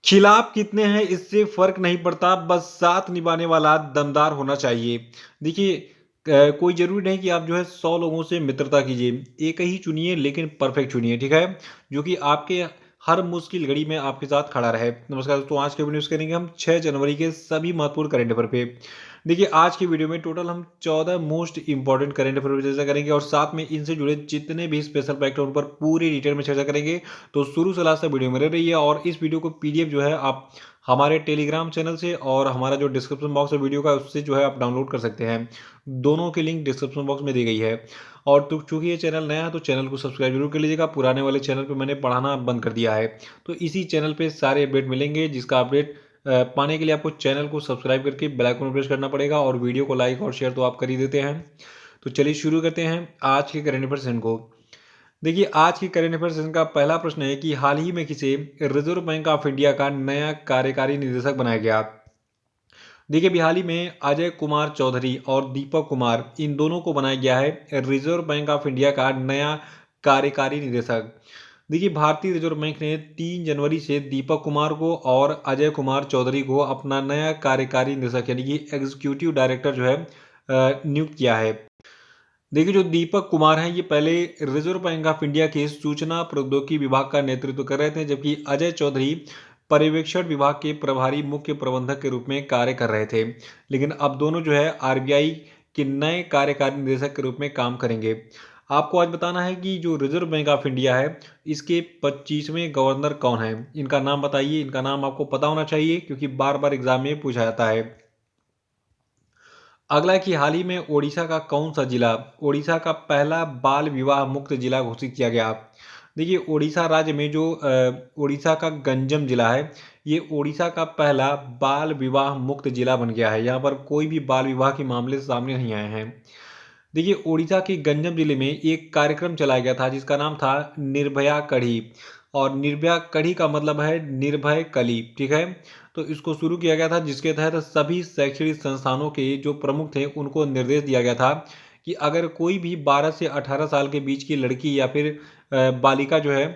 खिलाफ कितने हैं इससे फ़र्क नहीं पड़ता, बस साथ निभाने वाला दमदार होना चाहिए। देखिए कोई ज़रूरी नहीं कि आप जो है 100 लोगों से मित्रता कीजिए, एक ही चुनिए लेकिन परफेक्ट चुनिए, ठीक है? जो कि आपके हर मुश्किल घड़ी में आपके साथ खड़ा रहे। नमस्कार दोस्तों, आज के वीडियो में करेंगे हम 6 जनवरी के सभी महत्वपूर्ण करंट अफेयर पे। देखिए आज की वीडियो में टोटल हम 14 मोस्ट इंपॉर्टेंट करंट अफेयर पर चर्चा करेंगे और साथ में इनसे जुड़े जितने भी स्पेशल फैक्ट हैं उन पर पूरी डिटेल में चर्चा करेंगे। तो शुरू से लास्ट तक वीडियो में रहिए और इस वीडियो को पीडीएफ जो है आप हमारे टेलीग्राम चैनल से और हमारा जो डिस्क्रिप्शन बॉक्स है वीडियो का उससे जो है आप डाउनलोड कर सकते हैं। दोनों की लिंक डिस्क्रिप्शन बॉक्स में दी गई है। और तो चूंकि ये चैनल नया है तो चैनल को सब्सक्राइब जरूर कर लीजिएगा। पुराने वाले चैनल पे मैंने पढ़ाना बंद कर दिया है, तो इसी चैनल पे सारे अपडेट मिलेंगे, जिसका अपडेट पाने के लिए आपको चैनल को सब्सक्राइब करके बेल आइकन प्रेस करना पड़ेगा और वीडियो को लाइक और शेयर तो आप कर ही देते हैं। तो चलिए शुरू करते हैं आज के करंट अफेयर सेशन को। देखिए आज की करंट अफेयर सेशन का पहला प्रश्न है कि हाल ही में किसे रिजर्व बैंक ऑफ इंडिया का नया कार्यकारी निदेशक बनाया गया। देखिए अभी हाल ही में अजय कुमार चौधरी और दीपक कुमार, इन दोनों को बनाया गया है रिजर्व बैंक ऑफ इंडिया का नया कार्यकारी निदेशक। देखिए भारतीय रिजर्व बैंक ने 3 जनवरी से दीपक कुमार को और अजय कुमार चौधरी को अपना नया कार्यकारी निदेशक यानी कि एग्जीक्यूटिव डायरेक्टर जो है नियुक्त किया है। देखिए जो दीपक कुमार हैं ये पहले रिजर्व बैंक ऑफ इंडिया के सूचना प्रौद्योगिकी विभाग का नेतृत्व कर रहे थे, जबकि अजय चौधरी पर्यवेक्षण विभाग के प्रभारी मुख्य प्रबंधक के रूप में कार्य कर रहे थे। लेकिन अब दोनों जो है आरबीआई के नए कार्यकारी निदेशक के रूप में काम करेंगे। आपको आज बताना है कि जो रिजर्व बैंक ऑफ इंडिया है इसके 25वें गवर्नर कौन है। इनका नाम बताइए। इनका नाम आपको पता होना चाहिए क्योंकि बार बार एग्जाम में पूछा जाता है। अगला है कि हाल ही में ओडिशा का कौन सा जिला ओडिशा का पहला बाल विवाह मुक्त जिला घोषित किया गया। देखिए ओडिशा राज्य में जो ओडिशा का गंजम जिला है ये ओडिशा का पहला बाल विवाह मुक्त जिला बन गया है। यहाँ पर कोई भी बाल विवाह के मामले सामने नहीं आए हैं। देखिए ओडिशा के गंजम जिले में एक कार्यक्रम चलाया गया था जिसका नाम था निर्भया कढ़ी। और निर्भया कढ़ी का मतलब है निर्भय कली, ठीक है। तो इसको शुरू किया गया था जिसके तहत सभी शैक्षणिक संस्थानों के जो प्रमुख थे उनको निर्देश दिया गया था कि अगर कोई भी 12 से 18 साल के बीच की लड़की या फिर बालिका जो है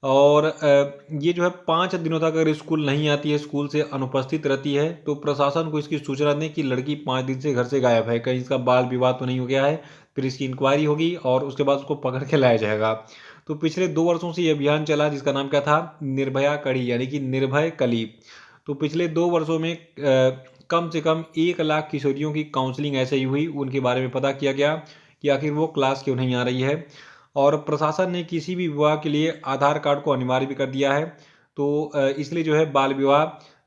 और ये जो है 5 दिनों तक अगर स्कूल नहीं आती है, स्कूल से अनुपस्थित रहती है, तो प्रशासन को इसकी सूचना दें कि लड़की 5 दिन से घर से गायब है, कहीं इसका बाल विवाह तो नहीं हो गया है। फिर इसकी इंक्वायरी होगी और उसके बाद उसको पकड़ के लाया जाएगा। तो पिछले 2 वर्षों से ये अभियान चला जिसका नाम क्या था, निर्भया कड़ी यानी कि निर्भय कली। तो पिछले 2 वर्षों में कम से कम 1 लाख किशोरियों की काउंसलिंग ऐसे ही हुई, उनके बारे में पता किया गया कि आखिर वो क्लास क्यों नहीं आ रही है। और प्रशासन ने किसी भी विवाह के लिए आधार कार्ड को अनिवार्य भी कर दिया है। तो इसलिए जो है बाल विवाह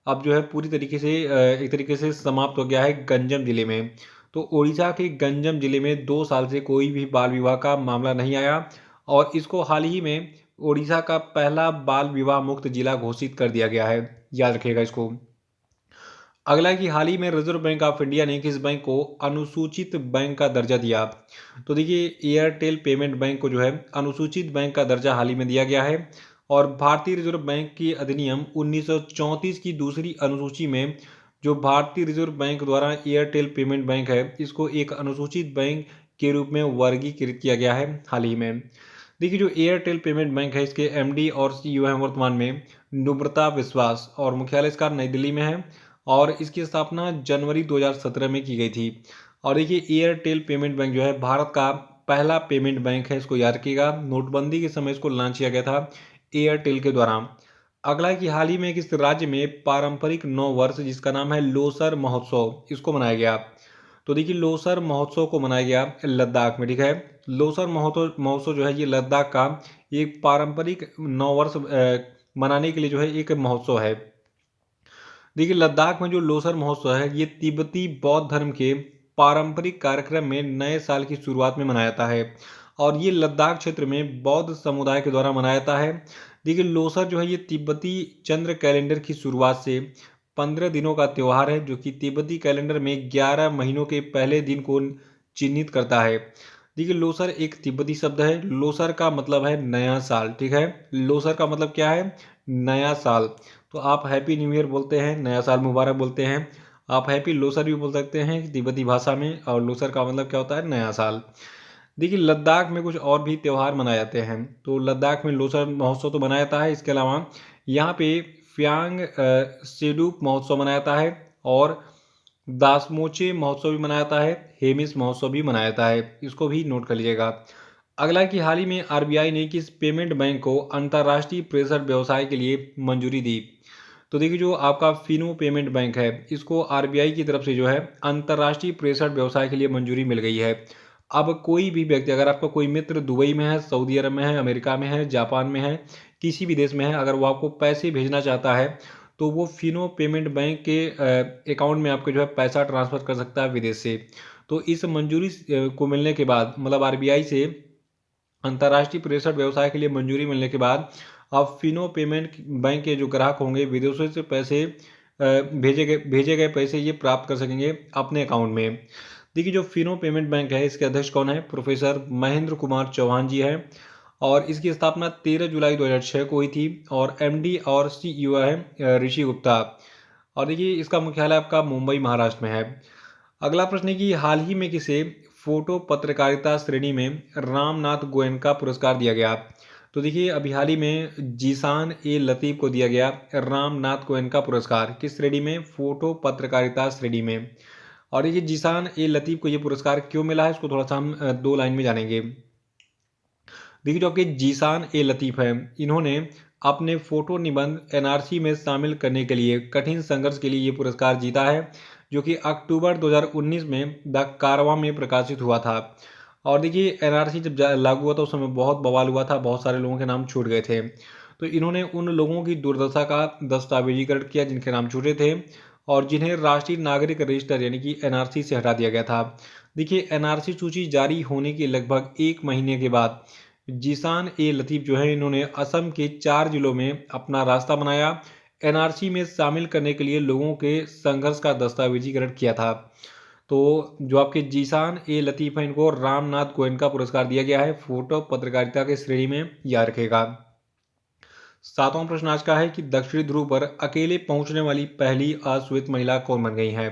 अब जो है पूरी तरीके से एक तरीके से समाप्त हो गया है गंजम जिले में। तो उड़ीसा के गंजम जिले में 2 साल से कोई भी बाल विवाह का मामला नहीं आया और इसको हाल ही में उड़ीसा का पहला बाल विवाह मुक्त जिला घोषित कर दिया गया है। याद रखिएगा इसको। अगला है कि हाल ही में रिजर्व बैंक ऑफ इंडिया ने किस बैंक को अनुसूचित बैंक का दर्जा दिया। तो देखिए एयरटेल पेमेंट बैंक को जो है अनुसूचित बैंक का दर्जा हाल ही में दिया गया है। और भारतीय रिजर्व बैंक की अधिनियम 1934 की दूसरी अनुसूची में जो भारतीय रिजर्व बैंक द्वारा एयरटेल पेमेंट बैंक है इसको एक अनुसूचित बैंक के रूप में वर्गीकृत किया गया है हाल ही में। देखिए जो एयरटेल पेमेंट बैंक है इसके एमडी और सीईओ हैं वर्तमान में नुब्रता विश्वास और मुख्यालय इसका नई दिल्ली में है। और इसकी स्थापना जनवरी 2017 में की गई थी। और देखिए एयरटेल पेमेंट बैंक जो है भारत का पहला पेमेंट बैंक है, इसको याद रखिएगा। नोटबंदी के समय इसको लॉन्च किया गया था एयरटेल के द्वारा। अगला है कि हाल ही में किस राज्य में पारंपरिक नव वर्ष जिसका नाम है लोसर महोत्सव इसको मनाया गया। तो देखिए लोसर महोत्सव को मनाया गया लद्दाख में, ठीक है। लोसर महोत्सव महोत्सव जो है ये लद्दाख का एक पारंपरिक नव वर्ष मनाने के लिए जो है एक महोत्सव है। देखिए लद्दाख में जो लोसर महोत्सव है ये तिब्बती बौद्ध धर्म के पारंपरिक कार्यक्रम में नए साल की शुरुआत में मनाया जाता है। और ये लद्दाख क्षेत्र में बौद्ध समुदाय के द्वारा मनाया जाता है। देखिए लोसर जो है ये तिब्बती चंद्र कैलेंडर की शुरुआत से 15 दिनों का त्यौहार है जो कि तिब्बती कैलेंडर में 11 महीनों के पहले दिन को चिन्हित करता है। देखिए लोसर एक तिब्बती शब्द है। लोसर का मतलब है नया साल, ठीक है। लोसर का मतलब क्या है, नया साल। तो आप हैप्पी न्यू ईयर बोलते हैं, नया साल मुबारक बोलते हैं। आप हैप्पी लोसर भी बोल सकते हैं तिब्बती भाषा में। और लोसर का मतलब क्या होता है, नया साल। देखिए लद्दाख में कुछ और भी त्यौहार मनाए जाते हैं। तो लद्दाख में लोसर महोत्सव तो मनाया जाता है, इसके अलावा यहाँ पे फ्यांग सेडुप महोत्सव मनाया जाता है और दासमोचे महोत्सव भी मनाया जाता है, हेमिस महोत्सव भी मनाया जाता है, इसको भी नोट कर लीजिएगा। अगला कि हाल ही में आरबीआई ने किस पेमेंट बैंक को अंतर्राष्ट्रीय प्रेषण व्यवसाय के लिए मंजूरी दी? तो देखिए जो आपका फिनो पेमेंट बैंक है, इसको आरबीआई की तरफ से जो है अंतर्राष्ट्रीय प्रेषण व्यवसाय के लिए मंजूरी मिल गई है। अब कोई भी व्यक्ति, अगर आपका कोई मित्र दुबई में है, सऊदी अरब में है, अमेरिका में है, जापान में है, किसी भी देश में है, अगर वो आपको पैसे भेजना चाहता है तो वो फिनो पेमेंट बैंक के अकाउंट में आपके जो है पैसा ट्रांसफ़र कर सकता है विदेश से। तो इस मंजूरी को मिलने के बाद, मतलब आरबीआई से अंतर्राष्ट्रीय प्रेषण व्यवसाय के लिए मंजूरी मिलने के बाद अब फिनो पेमेंट बैंक के जो ग्राहक होंगे विदेशों से पैसे भेजे गए पैसे ये प्राप्त कर सकेंगे अपने अकाउंट में। देखिए जो फिनो पेमेंट बैंक है, इसके अध्यक्ष कौन है? प्रोफेसर महेंद्र कुमार चौहान जी हैं और इसकी स्थापना 13 जुलाई 2006 को हुई थी और एमडी और सीईओ है ऋषि गुप्ता। और देखिए इसका मुख्यालय आपका मुंबई महाराष्ट्र में है। अगला प्रश्न है कि हाल ही में किसे फोटो पत्रकारिता श्रेणी में रामनाथ गोयनका पुरस्कार दिया गया? तो देखिए अभी हाल ही में जीसान ए लतीफ़ को दिया गया रामनाथ गोयनका पुरस्कार। किस श्रेणी में? फोटो पत्रकारिता श्रेणी में। और देखिए जीसान ए लतीफ़ को ये पुरस्कार क्यों मिला है, इसको थोड़ा सा हम 2 लाइन में जानेंगे। देखिए जो आपके जीसान ए लतीफ़ हैं, इन्होंने अपने फोटो निबंध एनआरसी में शामिल करने के लिए कठिन संघर्ष के लिए ये पुरस्कार जीता है, जो कि अक्टूबर 2019 में द कारवां में प्रकाशित हुआ था। और देखिए एनआरसी जब लागू हुआ था उस समय बहुत बवाल हुआ था, बहुत सारे लोगों के नाम छूट गए थे। तो इन्होंने उन लोगों की दुर्दशा का दस्तावेजीकरण किया जिनके नाम छूटे थे और जिन्हें राष्ट्रीय नागरिक रजिस्टर यानी कि एनआरसी से हटा दिया गया था। देखिए एनआरसी सूची जारी होने के लगभग 1 महीने के बाद जीसान ए लतीफ़ जो है, इन्होंने असम के 4 जिलों में अपना रास्ता बनाया, एनआरसी में शामिल करने के लिए लोगों के संघर्ष का दस्तावेजीकरण किया था। तो जो आपके जीसान ए लतीफ़ हैं, इनको रामनाथ गोयनका पुरस्कार दिया गया है फोटो पत्रकारिता के श्रेणी में, याद रखेगा। 7वां प्रश्न आज का है कि दक्षिणी ध्रुव पर अकेले पहुंचने वाली पहली अश्वेत महिला कौन बन गई हैं?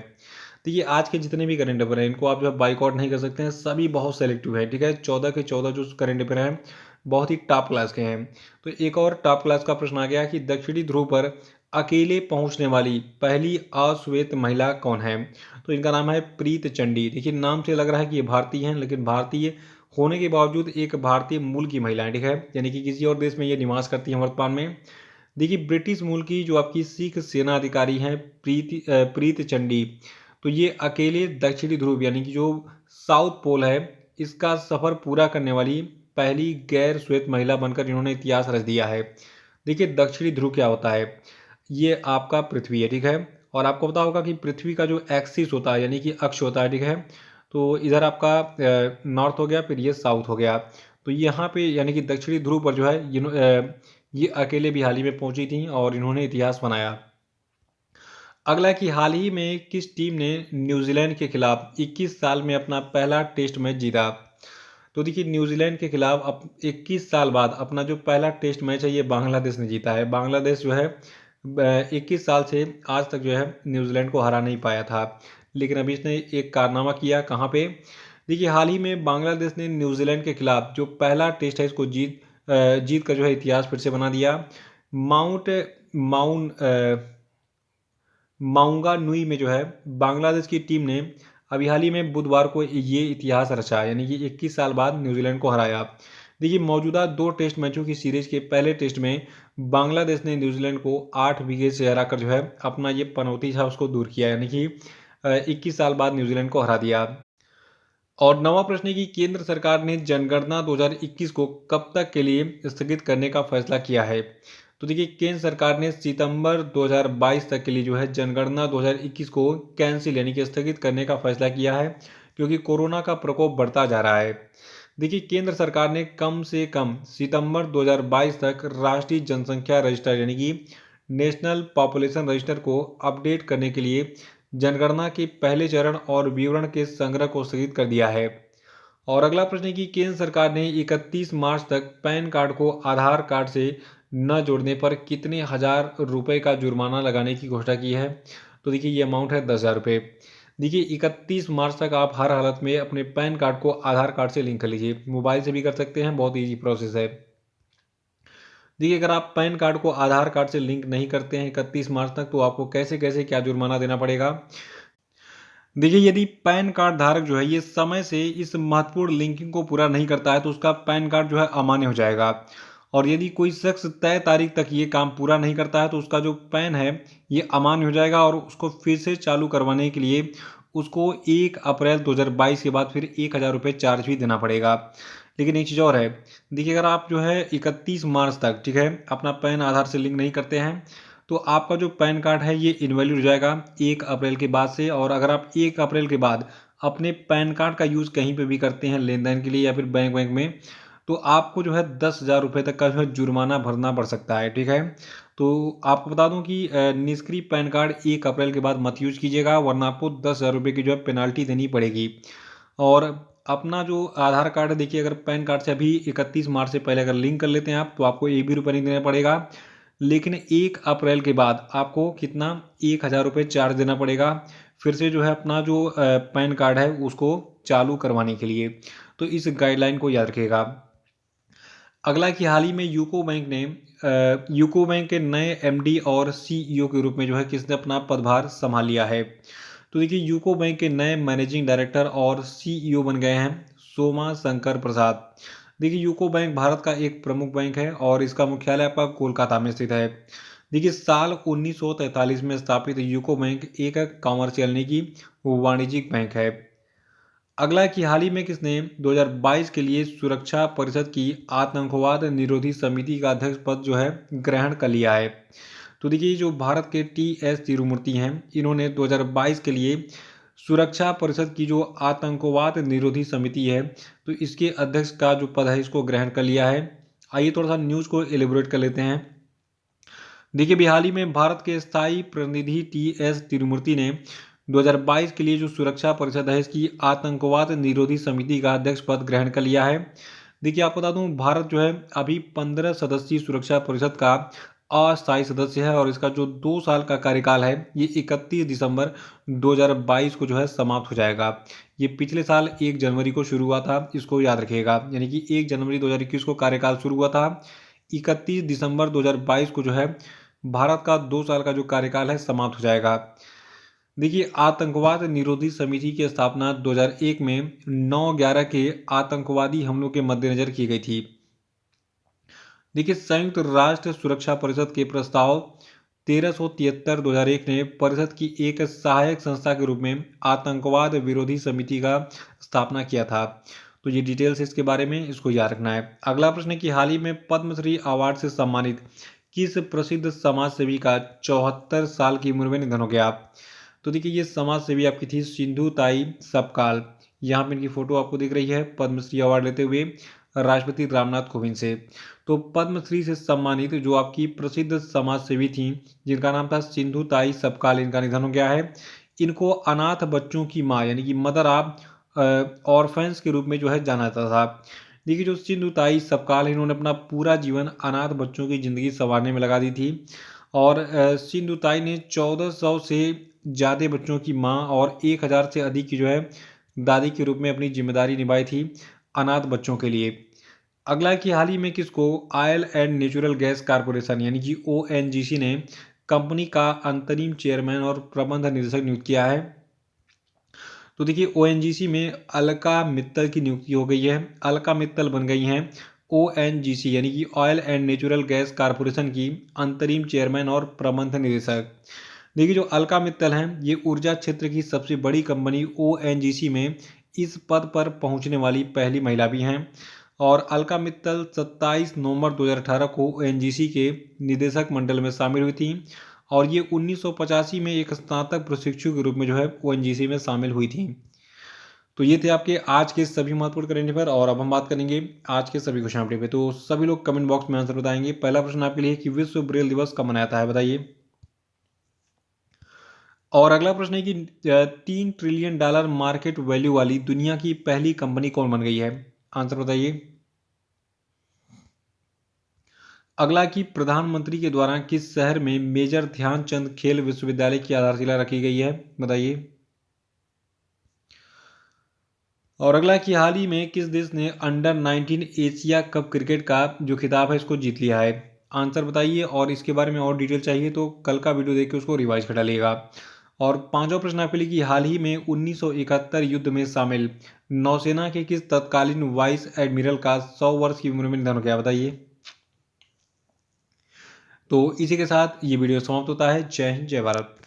देखिए आज के जितने भी करंट अफेयर हैं, इनको आप जो है बाइकआउट नहीं कर सकते हैं, सभी बहुत सेलेक्टिव है, ठीक है। 14 के 14 जो करंट अफेयर हैं बहुत ही टॉप क्लास के हैं। तो एक और टॉप क्लास का प्रश्न आ गया कि दक्षिणी ध्रुव पर अकेले पहुंचने वाली पहली अश्वेत महिला कौन है? तो इनका नाम है प्रीत चंडी। देखिए नाम से लग रहा है कि ये भारतीय हैं, लेकिन भारतीय होने के बावजूद एक भारतीय मूल की महिला है, ठीक है, यानी कि किसी और देश में ये निवास करती हैं वर्तमान में। देखिए ब्रिटिश मूल की जो आपकी सिख सेना अधिकारी हैं प्रीत चंडी, तो ये अकेले दक्षिणी ध्रुव यानी कि जो साउथ पोल है इसका सफ़र पूरा करने वाली पहली गैर श्वेत महिला बनकर इन्होंने इतिहास रच दिया है। देखिए दक्षिणी ध्रुव क्या होता है? ये आपका पृथ्वी है, ठीक है। और आपको पता होगा कि पृथ्वी का जो एक्सिस होता है यानी कि अक्ष होता है, ठीक है, तो इधर आपका नॉर्थ हो गया, फिर ये साउथ हो गया। तो यहाँ पे यानी कि दक्षिणी ध्रुव पर जो है ये अकेले भी हाल ही में पहुंची थी और इन्होंने इतिहास बनाया। अगला कि हाल ही में किस टीम ने न्यूजीलैंड के खिलाफ 21 साल में अपना पहला टेस्ट मैच जीता? तो देखिए न्यूजीलैंड के खिलाफ अब 21 साल बाद अपना जो पहला टेस्ट मैच है ये बांग्लादेश ने जीता है। बांग्लादेश जो है 21 साल से आज तक जो है न्यूजीलैंड को हरा नहीं पाया था, लेकिन अभी इसने एक कारनामा किया। कहाँ पे? देखिए हाल ही में बांग्लादेश ने न्यूजीलैंड के खिलाफ जो पहला टेस्ट है इसको जीत कर जो है इतिहास फिर से बना दिया। माउंट माउंट माउंगानुई में जो है बांग्लादेश की टीम ने अभी हाल ही में बुधवार को ये इतिहास रचा, यानी कि 21 साल बाद न्यूजीलैंड को हराया। देखिए मौजूदा 2 टेस्ट मैचों की सीरीज के पहले टेस्ट में बांग्लादेश ने न्यूजीलैंड को 8 विकेट से हराकर जो है अपना ये पनौती था उसको दूर किया, यानी कि 21 साल बाद न्यूजीलैंड को हरा दिया। और 9वां प्रश्न है कि केंद्र सरकार ने जनगणना 2021 को कब तक के लिए स्थगित करने का फैसला किया है? तो देखिए केंद्र सरकार ने सितंबर 2022 तक के लिए जो है जनगणना 2021 को कैंसिल यानी कि स्थगित करने का फैसला किया है, क्योंकि कोरोना का प्रकोप बढ़ता जा रहा है। देखिए केंद्र सरकार ने कम से कम सितंबर 2022 तक राष्ट्रीय जनसंख्या रजिस्टर यानी कि नेशनल पॉपुलेशन रजिस्टर को अपडेट करने के लिए जनगणना के पहले चरण और विवरण के संग्रह को स्थगित कर दिया है। और अगला प्रश्न है कि केंद्र सरकार ने 31 मार्च तक पैन कार्ड को आधार कार्ड से न जोड़ने पर कितने हजार रुपए का जुर्माना लगाने की घोषणा की है? तो देखिए ये अमाउंट है 10,000 रुपये। देखिए 31 मार्च तक आप हर हालत में अपने पैन कार्ड को आधार कार्ड से लिंक कर लीजिए, मोबाइल से भी कर सकते हैं, बहुत ईजी प्रोसेस है। देखिए, अगर आप पैन कार्ड को आधार कार्ड से लिंक नहीं करते हैं 31 मार्च तक, तो आपको कैसे कैसे क्या जुर्माना देना पड़ेगा। देखिए, यदि पैन कार्ड धारक जो है ये समय से इस महत्वपूर्ण लिंकिंग को पूरा नहीं करता है, तो उसका पैन कार्ड जो है अमान्य हो जाएगा। और यदि कोई शख्स तय तारीख तक ये काम पूरा नहीं करता है, तो उसका जो पैन है ये अमान्य हो जाएगा और उसको फिर से चालू करवाने के लिए उसको 1 अप्रैल 2022 के बाद फिर 1,000 रुपये चार्ज भी देना पड़ेगा। लेकिन एक चीज़ और है, देखिए, अगर आप जो है 31 मार्च तक, ठीक है, अपना पैन आधार से लिंक नहीं करते हैं, तो आपका जो पैन कार्ड है ये इनवैलिड हो जाएगा 1 अप्रैल के बाद से। और अगर आप 1 अप्रैल के बाद अपने पैन कार्ड का यूज़ कहीं पे भी करते हैं लेन देन के लिए या फिर बैंक बैंक में, तो आपको जो है 10,000 रुपये तक का जो है जुर्माना भरना पड़ सकता है, ठीक है। तो आपको बता दूं कि निष्क्रिय पैन कार्ड 1 अप्रैल के बाद मत यूज कीजिएगा, वरना आपको 10,000 रुपये की जो है पेनाल्टी देनी पड़ेगी। और अपना जो आधार कार्ड है, देखिए, अगर पैन कार्ड से अभी 31 मार्च से पहले अगर लिंक कर लेते हैं आप, तो आपको एक भी रुपये नहीं देना पड़ेगा। लेकिन 1 अप्रैल के बाद आपको कितना, 1,000 रुपये चार्ज देना पड़ेगा फिर से जो है अपना जो पैन कार्ड है उसको चालू करवाने के लिए। तो इस गाइडलाइन को याद रखिएगा। अगला कि हाल ही में यूको बैंक के नए एमडी और सीईओ के रूप में जो है किसने अपना पदभार संभाल लिया है। तो देखिए, यूको बैंक के नए मैनेजिंग डायरेक्टर और सीईओ बन गए हैं सोमा शंकर प्रसाद। देखिए, यूको बैंक भारत का एक प्रमुख बैंक है और इसका मुख्यालय आपका कोलकाता में स्थित है। देखिए, साल 1943 में स्थापित यूको बैंक एक कॉमर्शियल यानी कि वाणिज्यिक बैंक है। अगला कि हाल ही में किसने 2022 के लिए सुरक्षा परिषद की आतंकवाद निरोधी समिति का अध्यक्ष पद जो है ग्रहण कर लिया है। तो देखिए, जो भारत के टी.एस. तिरुमूर्ति हैं, इन्होंने 2022 के लिए सुरक्षा परिषद की जो आतंकवाद निरोधी समिति है, तो इसके अध्यक्ष का जो पद है इसको ग्रहण कर लिया है। आइए थोड़ा सा न्यूज़ को एलिबोरेट कर लेते हैं। देखिए, अभी हाल ही में भारत के स्थायी प्रतिनिधि टी.एस. तिरुमूर्ति ने 2022 के लिए जो सुरक्षा परिषद है इसकी आतंकवाद निरोधी समिति का अध्यक्ष पद ग्रहण कर लिया है। देखिए, आपको बता दूं, भारत जो है अभी 15 सदस्यीय सुरक्षा परिषद का अस्थायी सदस्य है और इसका जो 2 साल का कार्यकाल है ये 31 दिसंबर 2022 को जो है समाप्त हो जाएगा। ये पिछले साल 1 जनवरी को शुरू हुआ था, इसको याद रखिएगा। यानी कि 1 जनवरी 2021 को कार्यकाल शुरू हुआ था, 31 दिसंबर 2022 को जो है भारत का 2 साल का जो कार्यकाल है समाप्त हो जाएगा। देखिए, आतंकवाद निरोधी समिति की स्थापना 2001 में 9/11 के आतंकवादी हमलों के मद्देनजर की गई थी। देखिए, संयुक्त राष्ट्र सुरक्षा परिषद के प्रस्ताव 1373/2001 ने परिषद की एक सहायक संस्था के रूप में आतंकवाद विरोधी समिति का स्थापना किया था। तो ये डिटेल्स इसके बारे में इसको याद रखना है। अगला प्रश्न है कि हाल ही में पद्मश्री अवार्ड से सम्मानित किस प्रसिद्ध समाज सेवी का 74 साल की उम्र में निधन हो गया। तो देखिए, ये समाज सेवी आपकी थी सिंधु ताई सपकाल। यहाँ पे इनकी फोटो आपको दिख रही है पद्मश्री अवार्ड लेते हुए राष्ट्रपति रामनाथ कोविंद से। तो पद्मश्री से सम्मानित जो आपकी प्रसिद्ध समाज सेवी थी जिनका नाम था सिंधु ताई सपकाल, इनका निधन हो गया है। इनको अनाथ बच्चों की माँ यानी कि मदर ऑफ ऑर्फेंस के रूप में जो है जाना जाता था। देखिए, जो सिंधु ताई सपकाल है इन्होंने अपना पूरा जीवन अनाथ बच्चों की ज़िंदगी संवारने में लगा दी थी। और सिंधु ताई ने 1400 से ज़्यादा बच्चों की माँ और 1000 से अधिक की जो है दादी के रूप में अपनी जिम्मेदारी निभाई थी अनाथ बच्चों के लिए। अगला कि हाल ही में किसको oil and natural gas corporation यानी कि ओएनजीसी ने कंपनी का अंतरिम चेयरमैन और प्रबंध निदेशक नियुक्त किया है। तो देखिए, ओएनजीसी में अलका मित्तल की नियुक्ति हो गई है। अलका मित्तल बन गई हैं ओएनजीसी यानी कि oil and natural gas corporation की अंतरिम चेयरमैन और प्रबंध निदेशक। देखिए, जो अलका मित्तल हैं ये ऊर्जा क्षेत्र की सबसे बड़ी कंपनी ओएनजीसी में इस पद पर पहुंचने वाली पहली महिला भी हैं। और अलका मित्तल 27 नवंबर 2018 को ओएनजीसी के निदेशक मंडल में शामिल हुई थी और ये 1985 में एक स्नातक प्रशिक्षु के रूप में जो है ओएनजीसी में शामिल हुई थी। तो ये थे आपके आज के सभी महत्वपूर्ण करंट अफेयर और अब हम बात करेंगे आज के सभी क्वेश्चन अपडेट पे। तो सभी लोग कमेंट बॉक्स में आंसर बताएंगे। पहला प्रश्न आपके लिए कि विश्व ब्रेल दिवस कब मनाया जाता है, बताइए। और अगला प्रश्न है कि 3 ट्रिलियन डॉलर मार्केट वैल्यू वाली दुनिया की पहली कंपनी कौन बन गई है, आंसर बताइए। अगला कि प्रधानमंत्री के द्वारा किस शहर में मेजर ध्यानचंद खेल विश्वविद्यालय की आधारशिला रखी गई है, बताइए। और अगला कि हाल ही में किस देश ने अंडर 19 एशिया कप क्रिकेट का जो खिताब है इसको जीत लिया है, आंसर बताइए, और इसके बारे में और डिटेल चाहिए तो कल का वीडियो देख के उसको रिवाइज कर डालिएगा। और पांचवा प्रश्न आपके लिए कि हाल ही में 1971 युद्ध में शामिल नौसेना के किस तत्कालीन वाइस एडमिरल का 100 वर्ष की उम्र में निधन हो गया, बताइए। तो इसी के साथ ये वीडियो समाप्त होता है। जय हिंद, जय भारत।